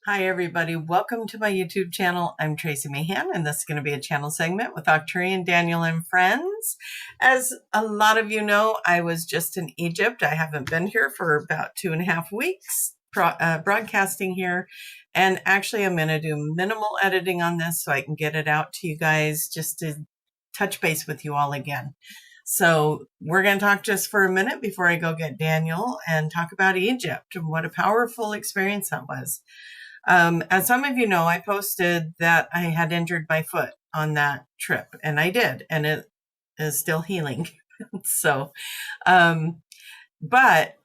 Hi, everybody. Welcome to my YouTube channel. I'm Tracie Mahan, and this is going to be a channel segment with Arcturian Daniel and friends. As a lot of you know, I was just in Egypt. I haven't been here for about 2.5 weeks, broadcasting here. And actually, I'm going to do minimal editing on this so I can get it out to you guys just to touch base with you all again. So we're going to talk just for a minute before I go get Daniel and talk about Egypt and what a powerful experience that was. As some of you know, I posted that I had injured my foot on that trip, and I did, and it is still healing. So, but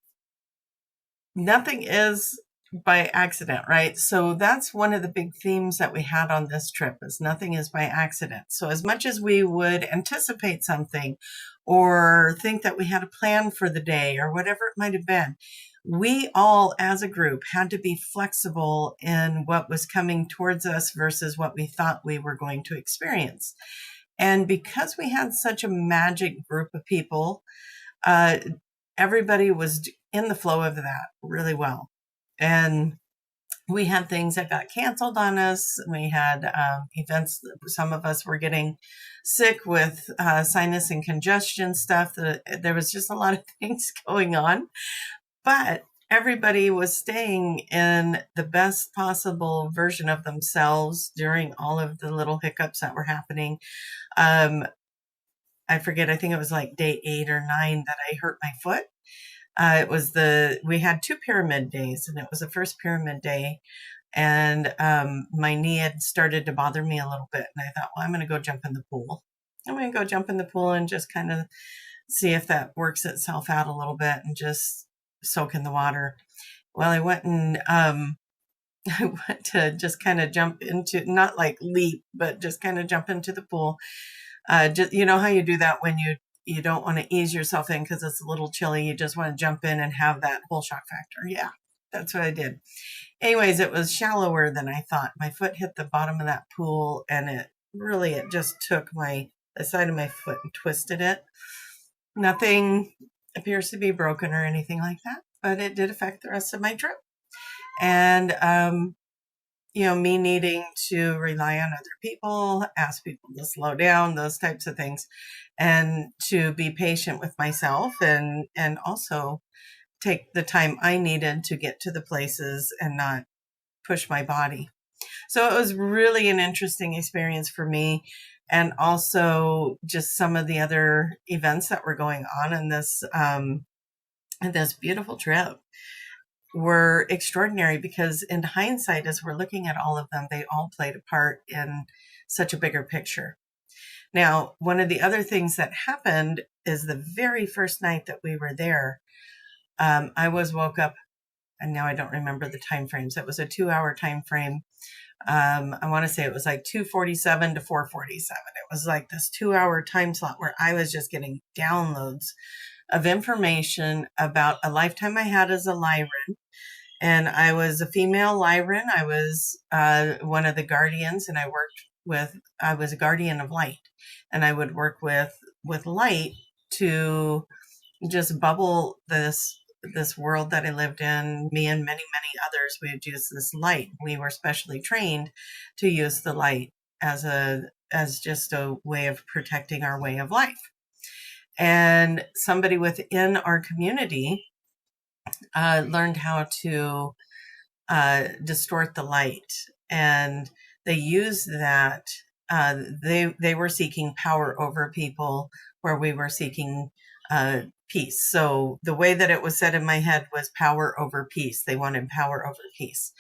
nothing is by accident, right? So that's one of the big themes that we had on this trip is nothing is by accident. So as much as we would anticipate something or think that we had a plan for the day or whatever it might have been, we all as a group had to be flexible in what was coming towards us versus what we thought we were going to experience. And because we had such a magic group of people, everybody was in the flow of that really well. And we had things that got canceled on us. We had events. Some of us were getting sick with sinus and congestion stuff. There was just a lot of things going on. But everybody was staying in the best possible version of themselves during all of the little hiccups that were happening. I forget, I think it was like day 8 or 9 that I hurt my foot. We had 2 pyramid days, and it was the first pyramid day. And my knee had started to bother me a little bit. And I thought, well, I'm going to go jump in the pool. I'm going to go jump in the pool and just kind of see if that works itself out a little bit and just soak in the water. Well, I went and I went to just kind of jump into, not like leap, but just kind of jump into the pool. Just, you know how you do that when you don't want to ease yourself in because it's a little chilly. You just want to jump in and have that whole shock factor. Yeah, that's what I did. Anyways, it was shallower than I thought. My foot hit the bottom of that pool, and it just took the side of my foot and twisted it. Nothing appears to be broken or anything like that, but it did affect the rest of my trip. And, me needing to rely on other people, ask people to slow down, those types of things, and to be patient with myself and also take the time I needed to get to the places and not push my body. So it was really an interesting experience for me. And also just some of the other events that were going on in this beautiful trip were extraordinary because in hindsight, as we're looking at all of them, they all played a part in such a bigger picture. Now, one of the other things that happened is the very first night that we were there, I was woke up, and now I don't remember the time frames. It was a 2-hour time frame. I want to say it was like 2:47 to 4:47. It was like this 2-hour time slot where I was just getting downloads of information about a lifetime I had as a Lyran. And I was a female Lyran. I was one of the guardians, and I was a guardian of light. And I would work with light to just bubble this world that I lived in. Me and many, many others, we would use this light. We were specially trained to use the light as just a way of protecting our way of life. And somebody within our community learned how to distort the light, and they used that. They were seeking power over people where we were seeking peace. So the way that it was said in my head was power over peace. They wanted power over peace.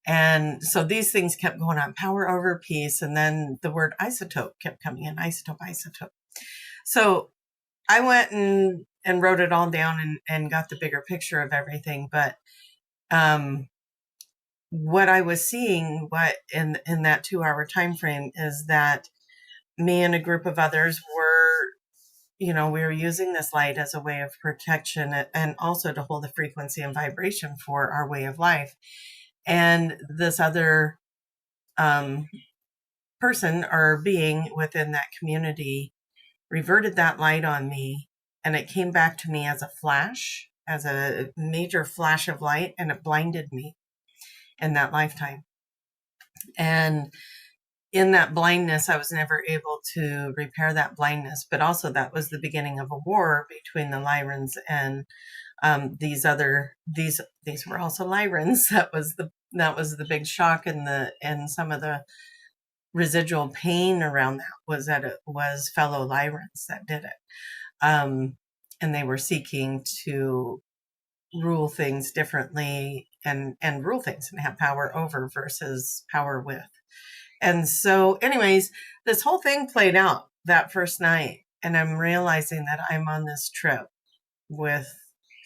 And so these things kept going on, power over peace. And then the word isotope kept coming in, isotope, isotope. So I went and wrote it all down and got the bigger picture of everything. But what I was seeing in that 2-hour time frame is that me and a group of others we were using this light as a way of protection and also to hold the frequency and vibration for our way of life. And this other person or being within that community reverted that light on me, and it came back to me as a flash, as a major flash of light, and it blinded me. in that lifetime. And in that blindness, I was never able to repair that blindness, but also that was the beginning of a war between the Lyrans and these were also Lyrans. That was the big shock, and some of the residual pain around that was that it was fellow Lyrans that did it. And they were seeking to rule things differently and rule things and have power over versus power with. And so anyways, this whole thing played out that first night, and I'm realizing that I'm on this trip with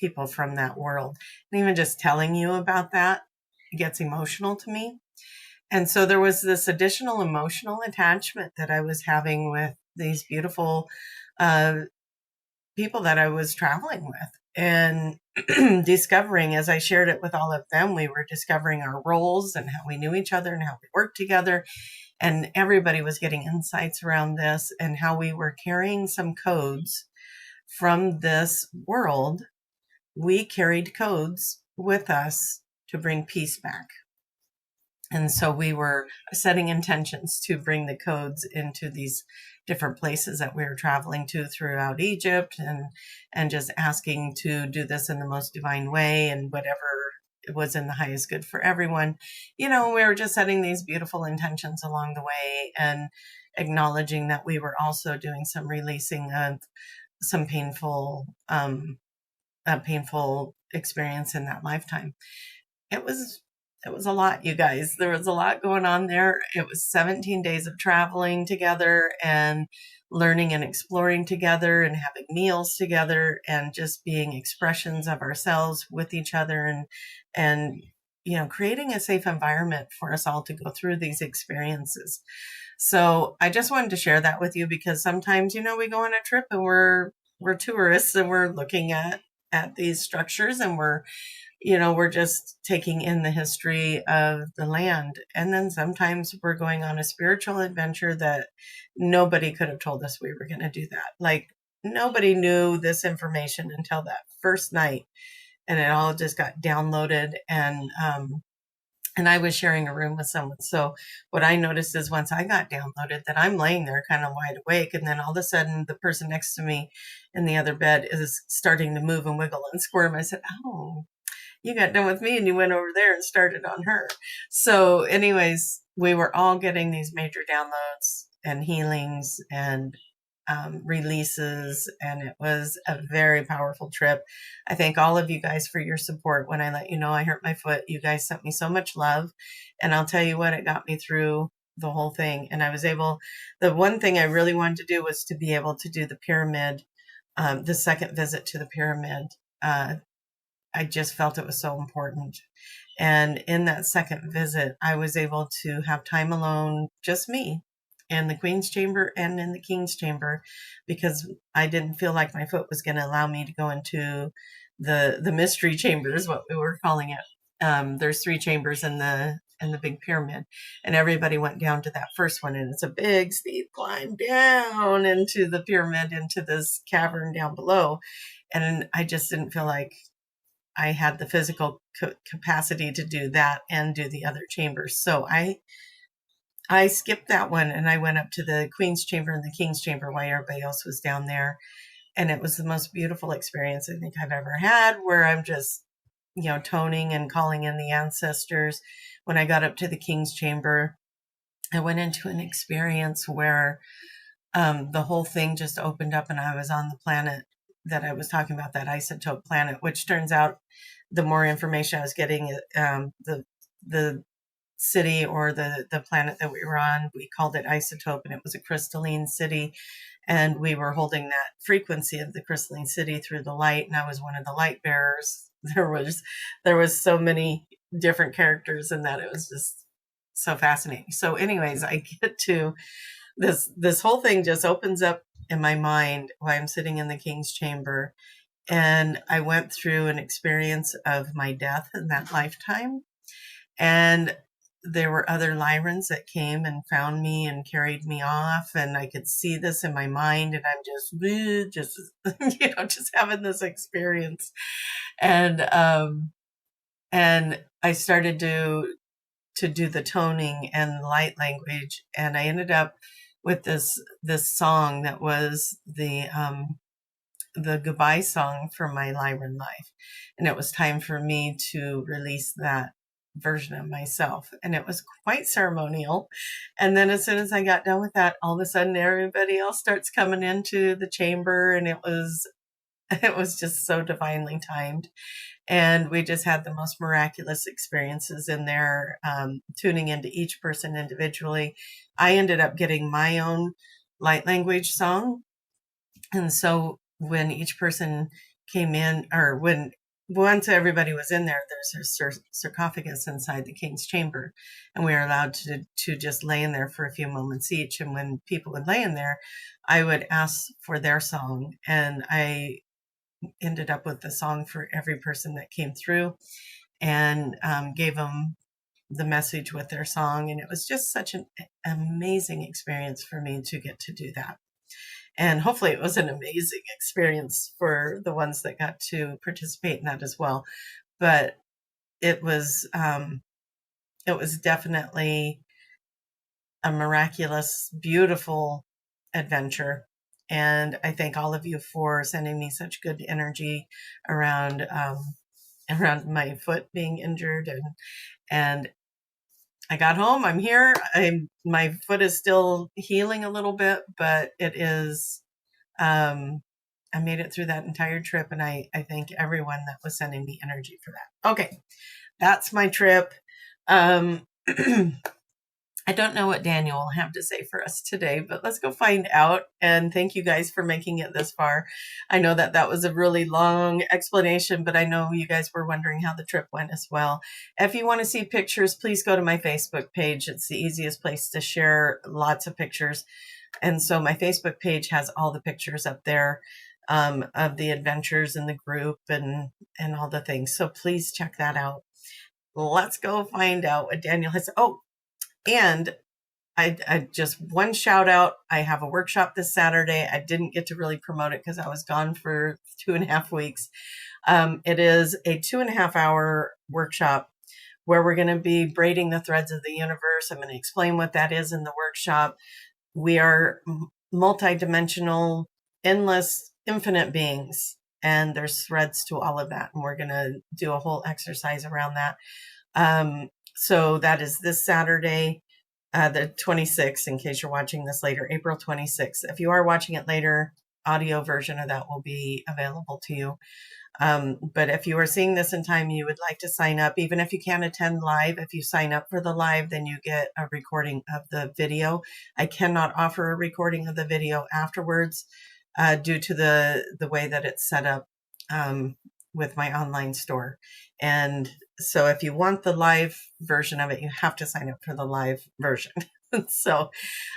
people from that world. And even just telling you about that gets emotional to me. And so there was this additional emotional attachment that I was having with these beautiful people that I was traveling with, and discovering, as I shared it with all of them, we were discovering our roles and how we knew each other and how we worked together. And everybody was getting insights around this and how we were carrying some codes from this world. We carried codes with us to bring peace back. And so we were setting intentions to bring the codes into these different places that we were traveling to throughout Egypt, and just asking to do this in the most divine way and whatever was in the highest good for everyone. We were just setting these beautiful intentions along the way and acknowledging that we were also doing some releasing of some painful experience in that lifetime. It was a lot, you guys. There was a lot going on there. It was 17 days of traveling together and learning and exploring together and having meals together and just being expressions of ourselves with each other, and creating a safe environment for us all to go through these experiences. So I just wanted to share that with you, because sometimes, we go on a trip and we're tourists and we're looking at these structures, and we're just taking in the history of the land. And then sometimes we're going on a spiritual adventure that nobody could have told us we were going to do that. Like, nobody knew this information until that first night, and it all just got downloaded. And I was sharing a room with someone. So what I noticed is, once I got downloaded, that I'm laying there kind of wide awake. And then all of a sudden, the person next to me in the other bed is starting to move and wiggle and squirm. I said, "Oh, you got done with me and you went over there and started on her." So anyways, we were all getting these major downloads and healings and releases, and it was a very powerful trip. I thank all of you guys for your support. When I let you know I hurt my foot, you guys sent me so much love, and I'll tell you what, it got me through the whole thing. And I was able, the one thing I really wanted to do was to be able to do the pyramid, the second visit to the pyramid. I just felt it was so important. And in that second visit, I was able to have time alone, just me, in the Queen's chamber and in the King's chamber, because I didn't feel like my foot was going to allow me to go into the mystery chamber, is what we were calling it. There's 3 chambers in the big pyramid, and everybody went down to that first one, and it's a big steep climb down into the pyramid, into this cavern down below. And I just didn't feel like I had the physical capacity to do that and do the other chambers. So I skipped that one, and I went up to the Queen's chamber and the King's chamber while everybody else was down there. And it was the most beautiful experience I think I've ever had, where I'm just, toning and calling in the ancestors. When I got up to the King's chamber, I went into an experience where the whole thing just opened up, and I was on the planet that I was talking about, that Iceatope planet, which turns out, the more information I was getting, the city, or the planet that we were on, we called it Iceatope, and it was a crystalline city, and we were holding that frequency of the crystalline city through the light, and I was one of the light bearers. There was so many different characters in that. It was just so fascinating. So anyways, I get to this whole thing just opens up in my mind while I'm sitting in the King's chamber. And I went through an experience of my death in that lifetime. And there were other Lyrans that came and found me and carried me off. And I could see this in my mind. And I'm just just having this experience. And I started to to do the toning and light language, and I ended up with this song that was the goodbye song for my Lyran life, and it was time for me to release that version of myself, and it was quite ceremonial. And then as soon as I got done with that, all of a sudden everybody else starts coming into the chamber, and it was just so divinely timed. And we just had the most miraculous experiences in there, tuning into each person individually. I ended up getting my own light language song. And so when each person came in, or once everybody was in there, there's a sarcophagus inside the king's chamber, and we were allowed to just lay in there for a few moments each. And when people would lay in there, I would ask for their song, and I ended up with the song for every person that came through, and gave them the message with their song. And it was just such an amazing experience for me to get to do that. And hopefully it was an amazing experience for the ones that got to participate in that as well. But it was definitely a miraculous, beautiful adventure. And I thank all of you for sending me such good energy around my foot being injured, and I got home. I'm here. My foot is still healing a little bit, but it is. I made it through that entire trip, and I thank everyone that was sending me energy for that. Okay, that's my trip. I don't know what Daniel will have to say for us today, but let's go find out. And thank you guys for making it this far. I know that was a really long explanation, but I know you guys were wondering how the trip went as well. If you want to see pictures, please go to my Facebook page. It's the easiest place to share lots of pictures. And so my Facebook page has all the pictures up there of the adventures in the group and all the things. So please check that out. Let's go find out what Daniel has. Oh, and I just one shout out. I have a workshop this Saturday. I didn't get to really promote it because I was gone for 2.5 weeks. It is a 2.5 hour workshop where we're going to be braiding the threads of the universe. I'm going to explain what that is in the workshop. We are multidimensional, endless, infinite beings, and there's threads to all of that. And we're going to do a whole exercise around that. So that is this Saturday, the 26th, in case you're watching this later, April 26th. If you are watching it later, audio version of that will be available to you. But if you are seeing this in time, you would like to sign up, even if you can't attend live. If you sign up for the live, then you get a recording of the video. I cannot offer a recording of the video afterwards due to the way that it's set up with my online store. And so if you want the live version of it, you have to sign up for the live version. So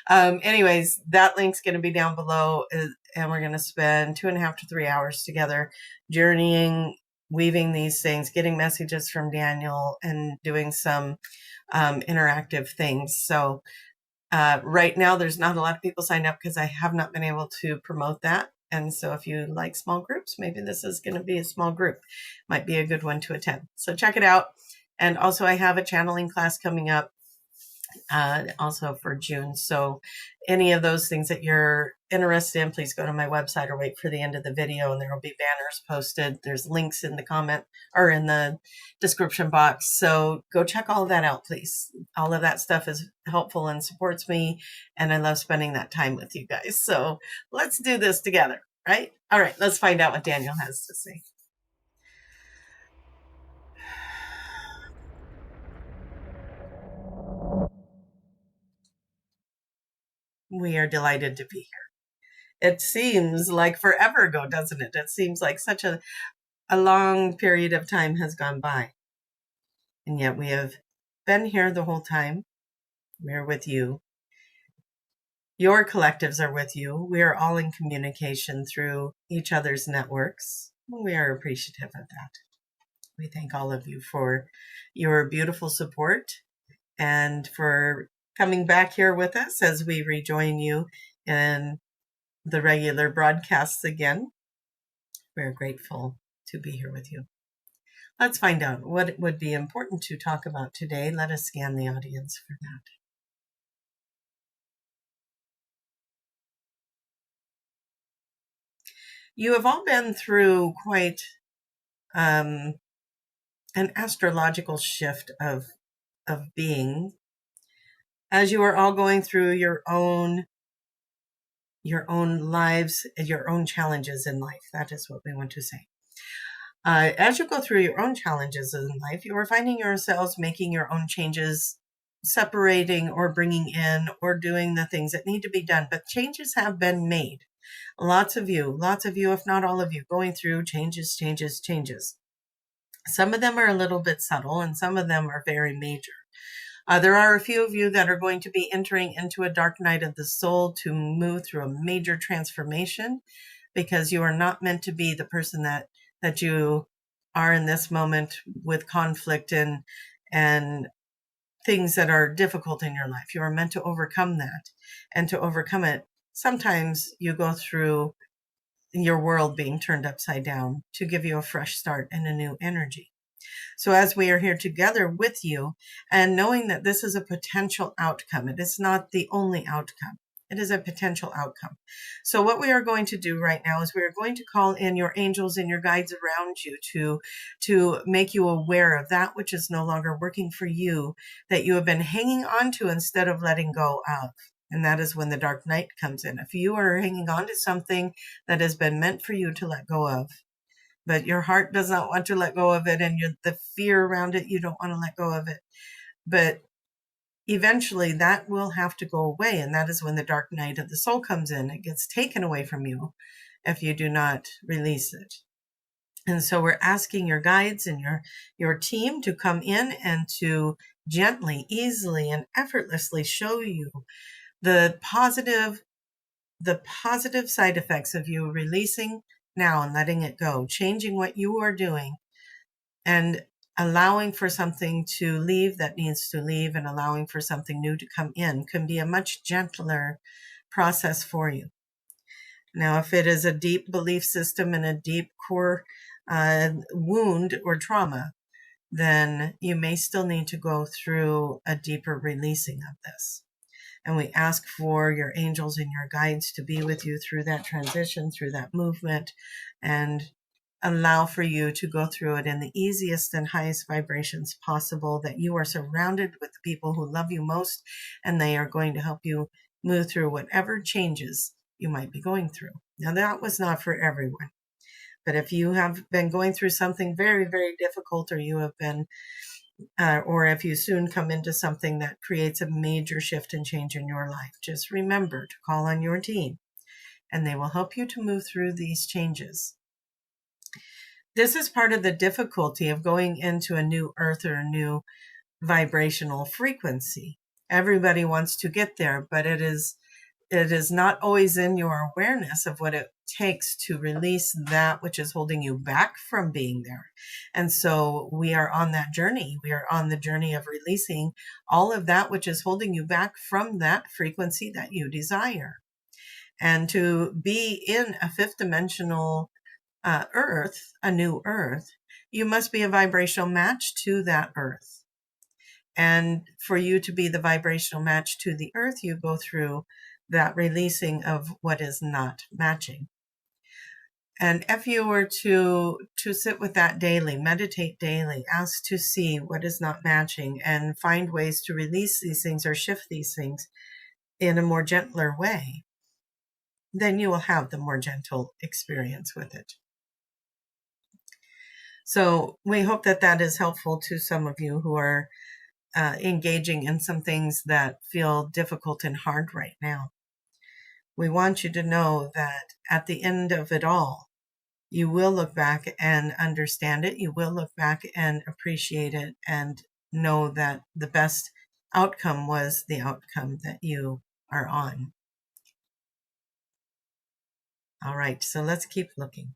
anyways, that link's going to be down below, and we're going to spend 2.5 to 3 hours together journeying, weaving these things, getting messages from Daniel, and doing some interactive things. So right now there's not a lot of people signed up because I have not been able to promote that. And so if you like small groups, maybe this is going to be a small group. Might be a good one to attend. So check it out. And also I have a channeling class coming up also for June. So any of those things that you're interested in, please go to my website or wait for the end of the video, and there will be banners posted. There's links in the comment or in the description box. So go check all of that out, please. All of that stuff is helpful and supports me, and I love spending that time with you guys. So let's do this together, right? All right, let's find out what Daniel has to say. We are delighted to be here. It seems like forever ago, doesn't it? It seems like such a long period of time has gone by. And yet we have been here the whole time. We're with you. Your collectives are with you. We are all in communication through each other's networks. We are appreciative of that. We thank all of you for your beautiful support and for coming back here with us as we rejoin you in the regular broadcasts again. We're grateful to be here with you. Let's find out what would be important to talk about today. Let us scan the audience for that. You have all been through quite an astrological shift of being as you are all going through your own lives, your own challenges in life. That is what we want to say. As you go through your own challenges in life, you are finding yourselves making your own changes, separating or bringing in or doing the things that need to be done. But changes have been made. Lots of you, if not all of you, going through changes. Some of them are a little bit subtle and some of them are very major. There are a few of you that are going to be entering into a dark night of the soul to move through a major transformation, because you are not meant to be the person that you are in this moment with conflict and things that are difficult in your life. You are meant to overcome that, and to overcome it, sometimes you go through your world being turned upside down to give you a fresh start and a new energy. So as we are here together with you and knowing that this is a potential outcome, it is not the only outcome. It is a potential outcome. So what we are going to do right now is we are going to call in your angels and your guides around you to make you aware of that which is no longer working for you, that you have been hanging on to instead of letting go of. And that is when the dark night comes in. If you are hanging on to something that has been meant for you to let go of, but your heart does not want to let go of it, and the fear around it, you don't want to let go of it. But eventually that will have to go away, and that is when the dark night of the soul comes in. It gets taken away from you if you do not release it. And so we're asking your guides and your team to come in and to gently, easily, and effortlessly show you the positive side effects of you releasing now and letting it go, changing what you are doing, and allowing for something to leave that needs to leave, and allowing for something new to come in can be a much gentler process for you. Now, if it is a deep belief system and a deep core wound or trauma, then you may still need to go through a deeper releasing of this. And we ask for your angels and your guides to be with you through that transition, through that movement, and allow for you to go through it in the easiest and highest vibrations possible, that you are surrounded with the people who love you most, and they are going to help you move through whatever changes you might be going through. Now, that was not for everyone. But if you have been going through something very, very difficult, or you have been or if you soon come into something that creates a major shift and change in your life, just remember to call on your team, and they will help you to move through these changes. This is part of the difficulty of going into a new earth or a new vibrational frequency. Everybody wants to get there, but it is not always in your awareness of what it takes to release that which is holding you back from being there. And so we are on that journey. We are on the journey of releasing all of that which is holding you back from that frequency that you desire. And to be in a fifth dimensional earth, a new earth, you must be a vibrational match to that earth. And for you to be the vibrational match to the earth, you go through that releasing of what is not matching. And if you were to sit with that daily, meditate daily, ask to see what is not matching, and find ways to release these things or shift these things in a more gentler way, then you will have the more gentle experience with it. So we hope that that is helpful to some of you who are engaging in some things that feel difficult and hard right now. We want you to know that at the end of it all, you will look back and understand it. You will look back and appreciate it and know that the best outcome was the outcome that you are on. All right, so let's keep looking.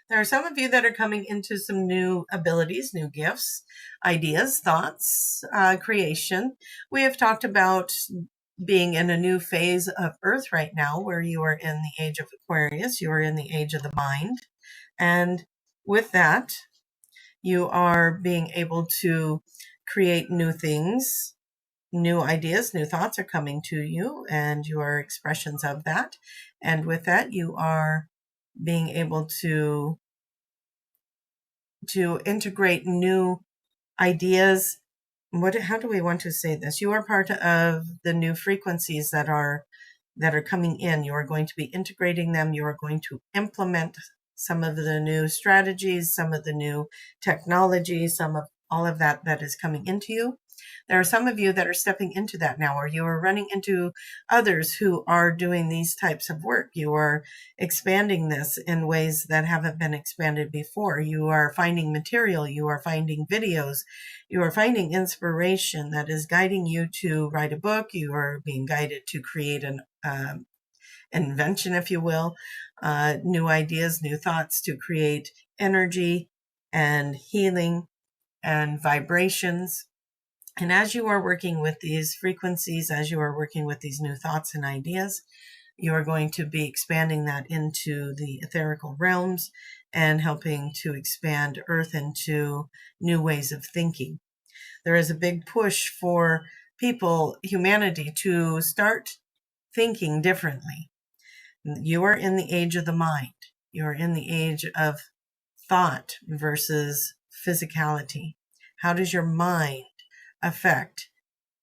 There are some of you that are coming into some new abilities, new gifts, ideas, thoughts, creation. We have talked about being in a new phase of Earth right now, where you are in the age of Aquarius, you are in the age of the mind. And with that, you are being able to create new things, new ideas, new thoughts are coming to you, and you are expressions of that. And with that, you are being able to integrate new ideas. How do we want to say this? You are part of the new frequencies that are coming in. You are going to be integrating them. You are going to implement some of the new strategies, some of the new technology, some of all of that is coming into you. There are some of you that are stepping into that now, or you are running into others who are doing these types of work. You are expanding this in ways that haven't been expanded before. You are finding material, you are finding videos, you are finding inspiration that is guiding you to write a book. You are being guided to create an invention, if you will, new ideas, new thoughts to create energy and healing and vibrations. And as you are working with these frequencies, as you are working with these new thoughts and ideas, you are going to be expanding that into the etherical realms and helping to expand Earth into new ways of thinking. There is a big push for people, humanity, to start thinking differently. You are in the age of the mind. You are in the age of thought versus physicality. How does your mind affect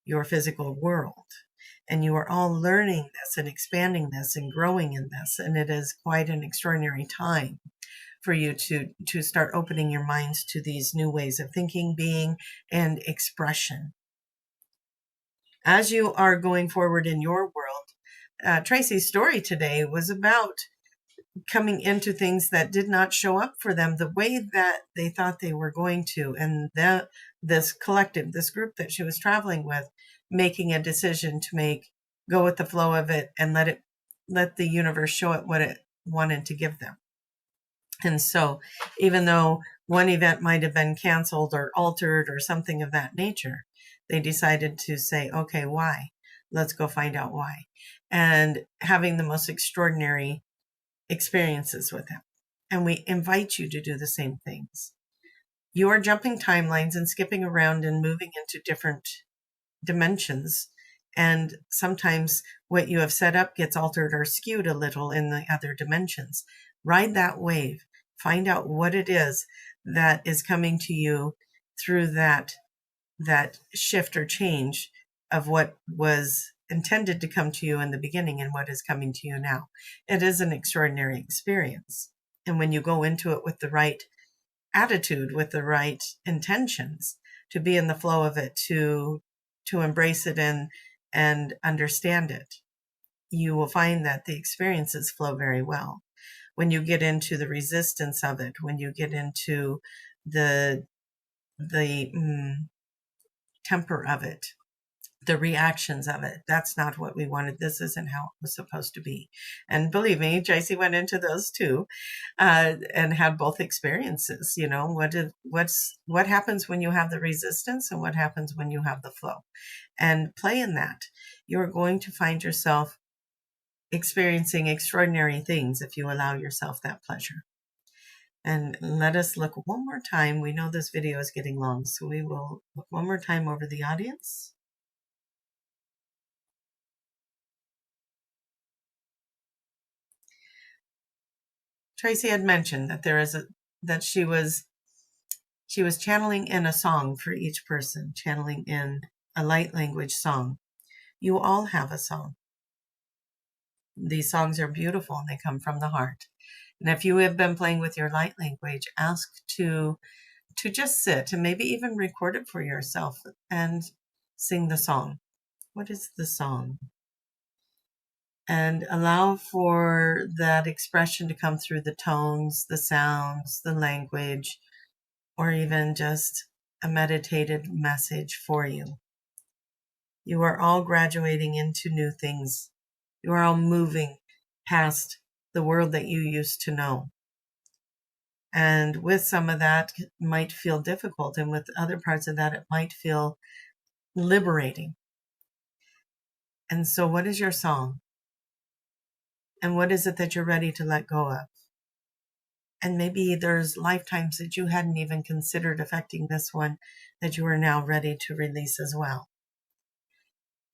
your physical world? And you are all learning this and expanding this and growing in this. And it is quite an extraordinary time for you to start opening your minds to these new ways of thinking, being, and expression. As you are going forward in your world, Tracie's story today was about coming into things that did not show up for them the way that they thought they were going to. And this collective, this group that she was traveling with, making a decision to go with the flow of it and let the universe show it what it wanted to give them. And so even though one event might have been canceled or altered or something of that nature, they decided to say, okay, why? Let's go find out why. And having the most extraordinary experiences with him. And we invite you to do the same things. You are jumping timelines and skipping around and moving into different dimensions. And sometimes what you have set up gets altered or skewed a little in the other dimensions. Ride that wave. Find out what it is that is coming to you through that shift or change of what was intended to come to you in the beginning and what is coming to you now. It is an extraordinary experience. And when you go into it with the right attitude, with the right intentions, to be in the flow of it, to embrace it and understand it, you will find that the experiences flow very well. When you get into the resistance of it, when you get into the temper of it, the reactions of it, that's not what we wanted. This isn't how it was supposed to be. And believe me, Tracie went into those too, and had both experiences. You know, what happens when you have the resistance and what happens when you have the flow, and play in that. You're going to find yourself experiencing extraordinary things if you allow yourself that pleasure. And let us look one more time. We know this video is getting long, so we will look one more time over the audience. Tracie had mentioned that she was channeling in a song for each person, channeling in a light language song. You all have a song. These songs are beautiful and they come from the heart. And if you have been playing with your light language, ask to just sit and maybe even record it for yourself and sing the song. What is the song? And allow for that expression to come through the tones, the sounds, the language, or even just a meditated message for you. You are all graduating into new things. You are all moving past the world that you used to know. And with some of that, it might feel difficult. And with other parts of that, it might feel liberating. And so what is your song? And what is it that you're ready to let go of? And maybe there's lifetimes that you hadn't even considered affecting this one that you are now ready to release as well.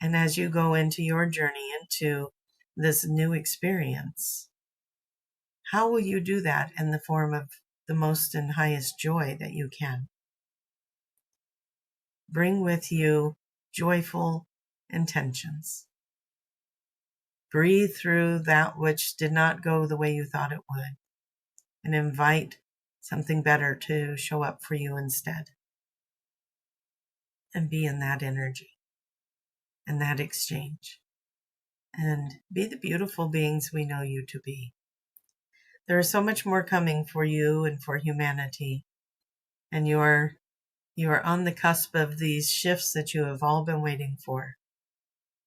And as you go into your journey into this new experience, how will you do that in the form of the most and highest joy that you can? Bring with you joyful intentions. Breathe through that which did not go the way you thought it would, and invite something better to show up for you instead. And be in that energy, in that exchange. And be the beautiful beings we know you to be. There is so much more coming for you and for humanity. And you are on the cusp of these shifts that you have all been waiting for.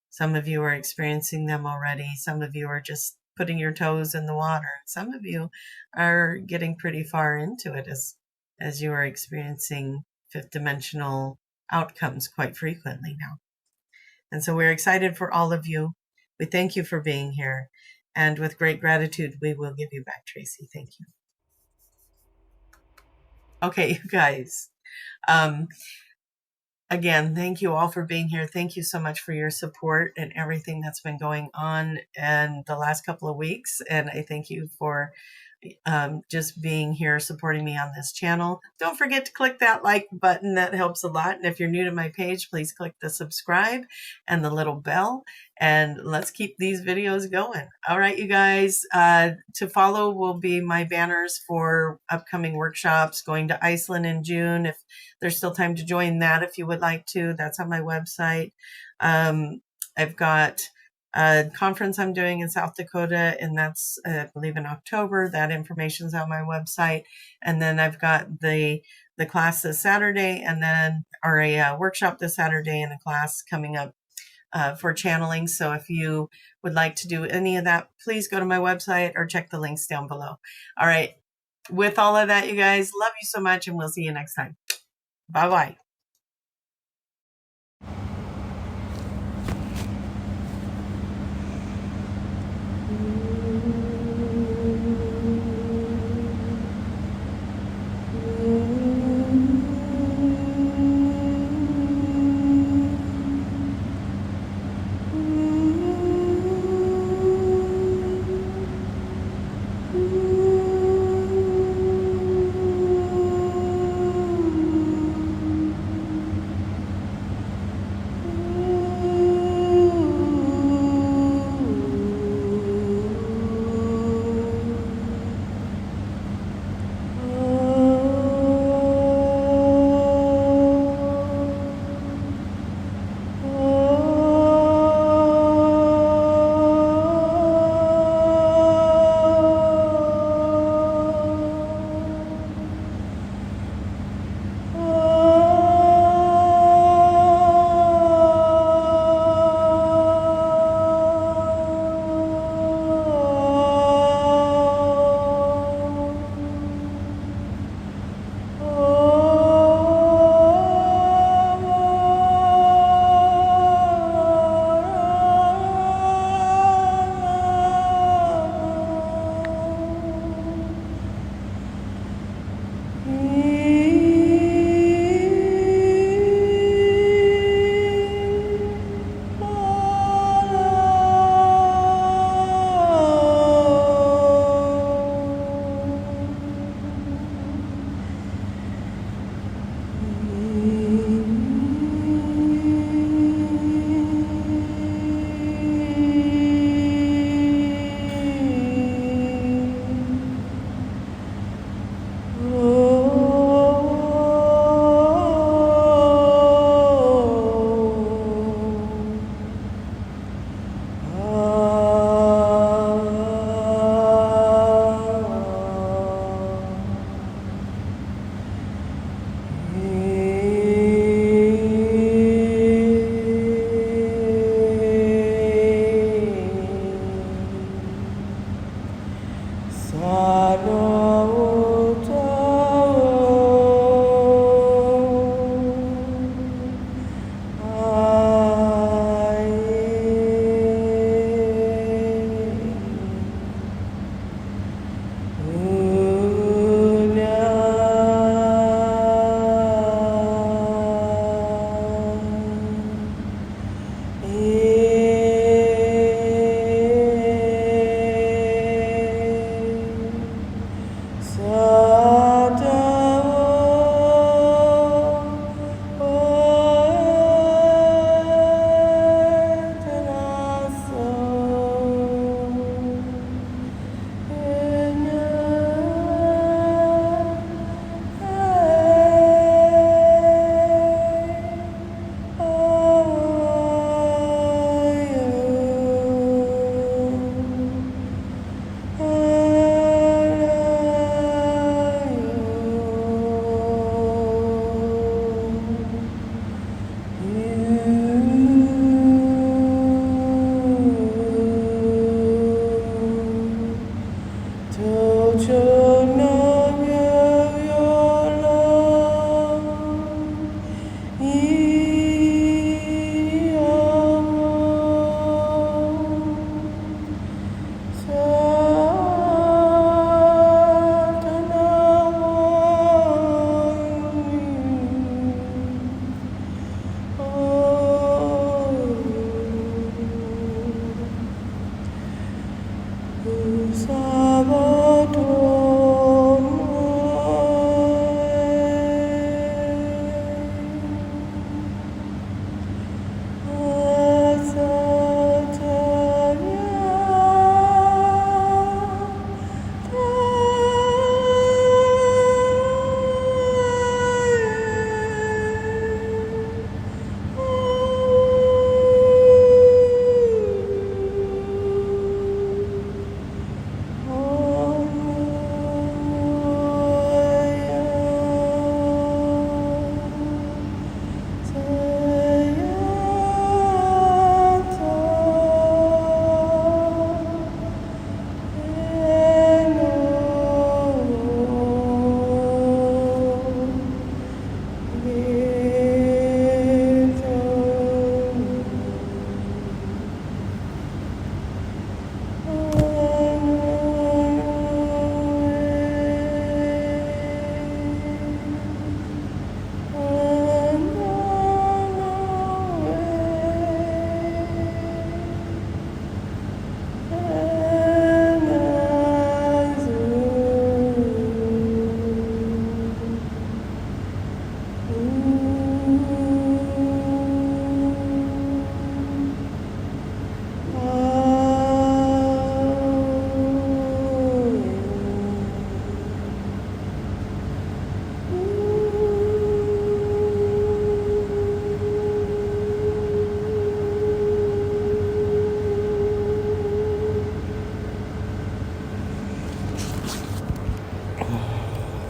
Some of you are experiencing them already. Some of you are just putting your toes in the water. Some of you are getting pretty far into it as you are experiencing fifth dimensional outcomes quite frequently now. And so we're excited for all of you. We thank you for being here. And with great gratitude, we will give you back, Tracie. Thank you. Okay, you guys. Again, thank you all for being here. Thank you so much for your support and everything that's been going on in the last couple of weeks. And I thank you for just being here, supporting me on this channel. Don't forget to click that like button. That helps a lot. And if you're new to my page, please click the subscribe and the little bell. And let's keep these videos going. All right, you guys. To follow will be my banners for upcoming workshops, going to Iceland in June. If there's still time to join that, if you would like to, that's on my website. I've got a conference I'm doing in South Dakota, and that's, I believe, in October. That information's on my website. And then I've got the class this Saturday, and then, or a workshop this Saturday and a class coming up for channeling. So if you would like to do any of that, please go to my website or check the links down below. All right. With all of that, you guys, love you so much, and we'll see you next time. Bye-bye.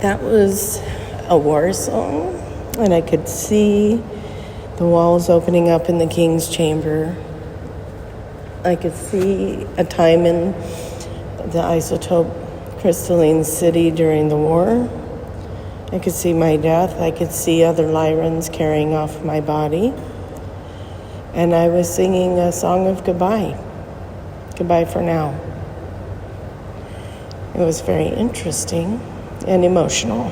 That was a war song, and I could see the walls opening up in the king's chamber. I could see a time in the Iceatope crystalline city during the war. I could see my death. I could see other Lyrans carrying off my body. And I was singing a song of goodbye. Goodbye for now. It was very interesting and emotional.